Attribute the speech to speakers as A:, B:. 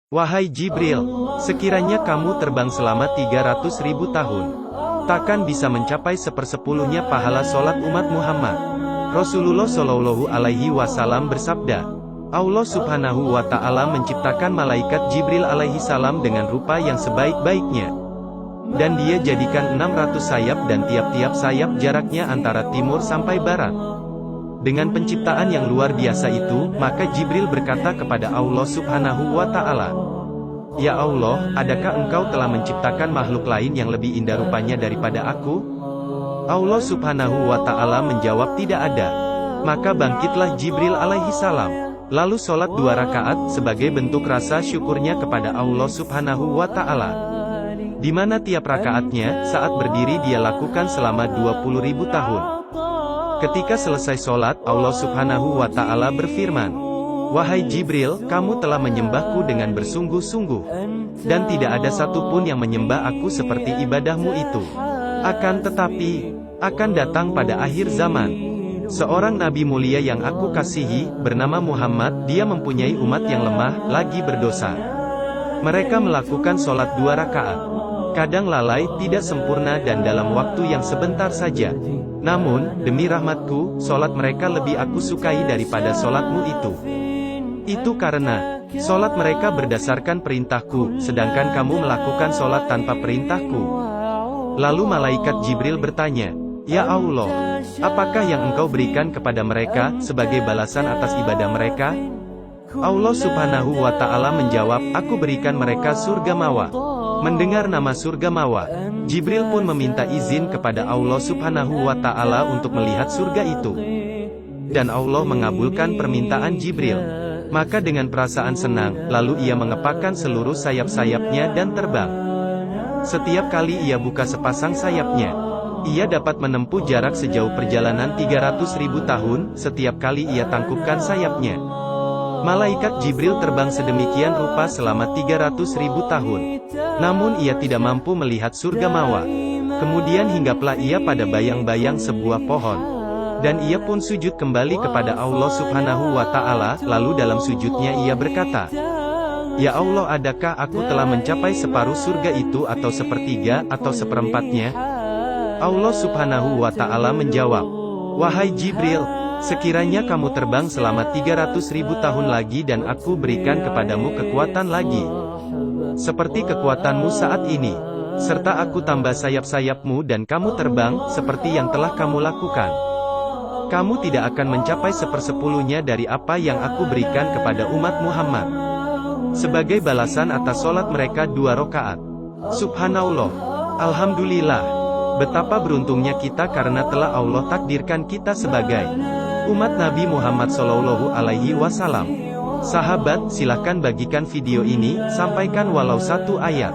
A: Wahai Jibril, sekiranya kamu terbang selama 300.000 tahun, takkan bisa mencapai sepersepuluhnya pahala sholat umat Muhammad. Rasulullah Shallallahu Alaihi Wasallam bersabda, Allah Subhanahu wa Ta'ala menciptakan malaikat Jibril alaihi salam dengan rupa yang sebaik-baiknya. Dan dia jadikan 600 sayap dan tiap-tiap sayap jaraknya antara timur sampai barat. Dengan penciptaan yang luar biasa itu, maka Jibril berkata kepada Allah Subhanahu wa Ta'ala, Ya Allah, adakah engkau telah menciptakan makhluk lain yang lebih indah rupanya daripada aku? Allah Subhanahu wa Ta'ala menjawab, tidak ada. Maka bangkitlah Jibril alaihi salam, lalu sholat 2 rakaat, sebagai bentuk rasa syukurnya kepada Allah Subhanahu wa Ta'ala. Di mana tiap rakaatnya, saat berdiri dia lakukan selama 20.000 tahun. Ketika selesai sholat, Allah Subhanahu wa Ta'ala berfirman, Wahai Jibril, kamu telah menyembahku dengan bersungguh-sungguh, dan tidak ada satupun yang menyembah aku seperti ibadahmu itu. Akan tetapi, akan datang pada akhir zaman, seorang nabi mulia yang aku kasihi, bernama Muhammad, dia mempunyai umat yang lemah, lagi berdosa. Mereka melakukan sholat 2 rakaat. Kadang lalai, tidak sempurna dan dalam waktu yang sebentar saja. Namun, demi rahmatku, sholat mereka lebih aku sukai daripada sholatmu itu. Itu karena, sholat mereka berdasarkan perintahku, sedangkan kamu melakukan sholat tanpa perintahku. Lalu malaikat Jibril bertanya, Ya Allah, apakah yang engkau berikan kepada mereka, sebagai balasan atas ibadah mereka? Allah Subhanahu wa Ta'ala menjawab, aku berikan mereka surga mawa. Mendengar nama surga mawa, Jibril pun meminta izin kepada Allah Subhanahu wa Ta'ala untuk melihat surga itu. Dan Allah mengabulkan permintaan Jibril. Maka dengan perasaan senang, lalu ia mengepakkan seluruh sayap-sayapnya dan terbang. Setiap kali ia buka sepasang sayapnya, ia dapat menempuh jarak sejauh perjalanan 300.000 tahun, setiap kali ia tangkupkan sayapnya. Malaikat Jibril terbang sedemikian rupa selama 300.000 tahun. Namun ia tidak mampu melihat surga mawa. Kemudian hinggaplah ia pada bayang-bayang sebuah pohon. Dan ia pun sujud kembali kepada Allah Subhanahu wa Ta'ala, lalu dalam sujudnya ia berkata, Ya Allah, adakah aku telah mencapai separuh surga itu atau sepertiga atau seperempatnya? Allah Subhanahu wa Ta'ala menjawab, Wahai Jibril, sekiranya kamu terbang selama 300.000 tahun lagi dan aku berikan kepadamu kekuatan lagi, seperti kekuatanmu saat ini, serta aku tambah sayap-sayapmu dan kamu terbang, seperti yang telah kamu lakukan, kamu tidak akan mencapai sepersepuluhnya dari apa yang aku berikan kepada umat Muhammad, sebagai balasan atas sholat mereka 2 rakaat. Subhanallah, Alhamdulillah, betapa beruntungnya kita karena telah Allah takdirkan kita sebagai umat Nabi Muhammad Shallallahu Alaihi Wasallam. Sahabat, silakan bagikan video ini, sampaikan walau 1 ayat.